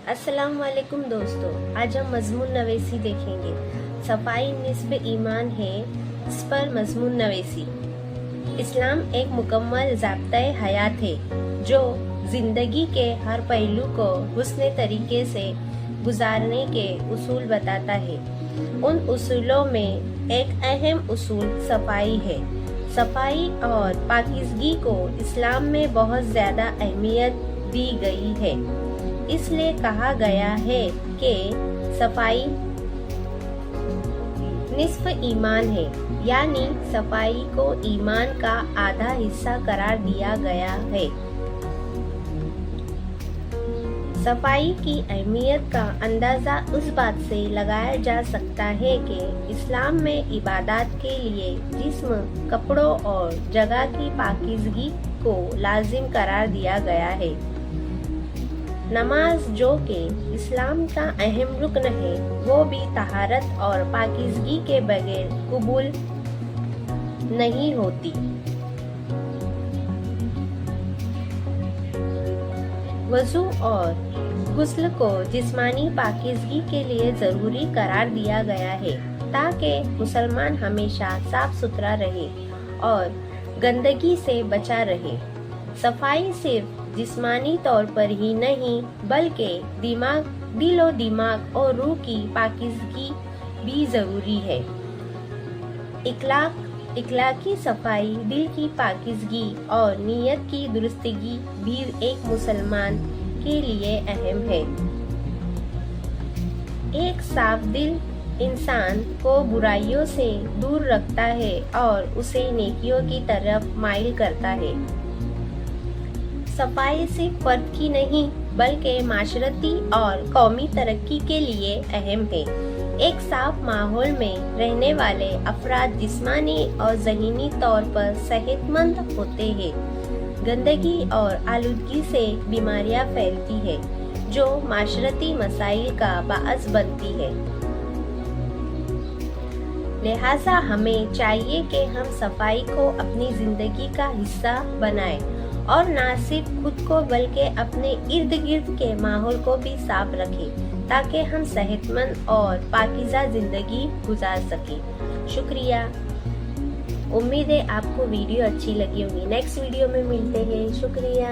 अस्सलाम वालेकुम दोस्तों, आज हम मजमून नवेसी देखेंगे। सफाई निस्ब ईमान है, इस पर मजमून नवेसी। इस्लाम एक मुकम्मल ज़ाब्ता-ए हयात है जो ज़िंदगी के हर पहलू को हुस्न तरीके से गुजारने के उसूल बताता है। उन उसूलों में एक अहम उसूल सफाई है। सफाई और पाकीज़गी को इस्लाम में बहुत ज़्यादा अहमियत दी गई है। इसलिए कहा गया है कि सफाई निस्फ ईमान है, यानी सफाई को ईमान का आधा हिस्सा करार दिया गया है। सफाई की अहमियत का अंदाज़ा उस बात से लगाया जा सकता है कि इस्लाम में इबादत के लिए जिस्म, कपड़ों और जगह की पाकीज़गी को लाजिम करार दिया गया है। नमाज जो कि इस्लाम का अहम रुकन है, वो भी तहारत और पाकीज़गी के बगैर कबूल नहीं होती। वज़ू और गुस्ल को जिस्मानी पाकीज़गी के लिए ज़रूरी करार दिया गया है ताकि मुसलमान हमेशा साफ सुथरा रहे और गंदगी से बचा रहे। सफाई सिर्फ जिस्मानी तौर पर ही नहीं बल्कि दिलो दिमाग और रूह की पाकीज़गी भी ज़रूरी है। इखलाकी सफाई, दिल की पाकीज़गी और नीयत की दुरुस्तगी भी एक मुसलमान के लिए अहम है। एक साफ दिल इंसान को बुराइयों से दूर रखता है और उसे नेकियों की तरफ माइल करता है। सफाई सिर्फ फर्द की नहीं बल्कि माशरती और कौमी तरक्की के लिए अहम है। एक साफ माहौल में रहने वाले अफराद जिस्मानी और ज़हनी तौर पर सेहतमंद होते हैं। गंदगी और आलूदगी से बीमारियां फैलती है जो माशरती मसाइल का बाअस बनती है। लिहाजा हमें चाहिए कि हम सफाई को अपनी ज़िंदगी का हिस्सा बनाएं और न सिर्फ खुद को बल्कि अपने इर्द गिर्द के माहौल को भी साफ रखें ताकि हम सेहतमंद और पाकीज़ा ज़िंदगी गुजार सकें। शुक्रिया। उम्मीद है आपको वीडियो अच्छी लगी होगी। नेक्स्ट वीडियो में मिलते हैं। शुक्रिया।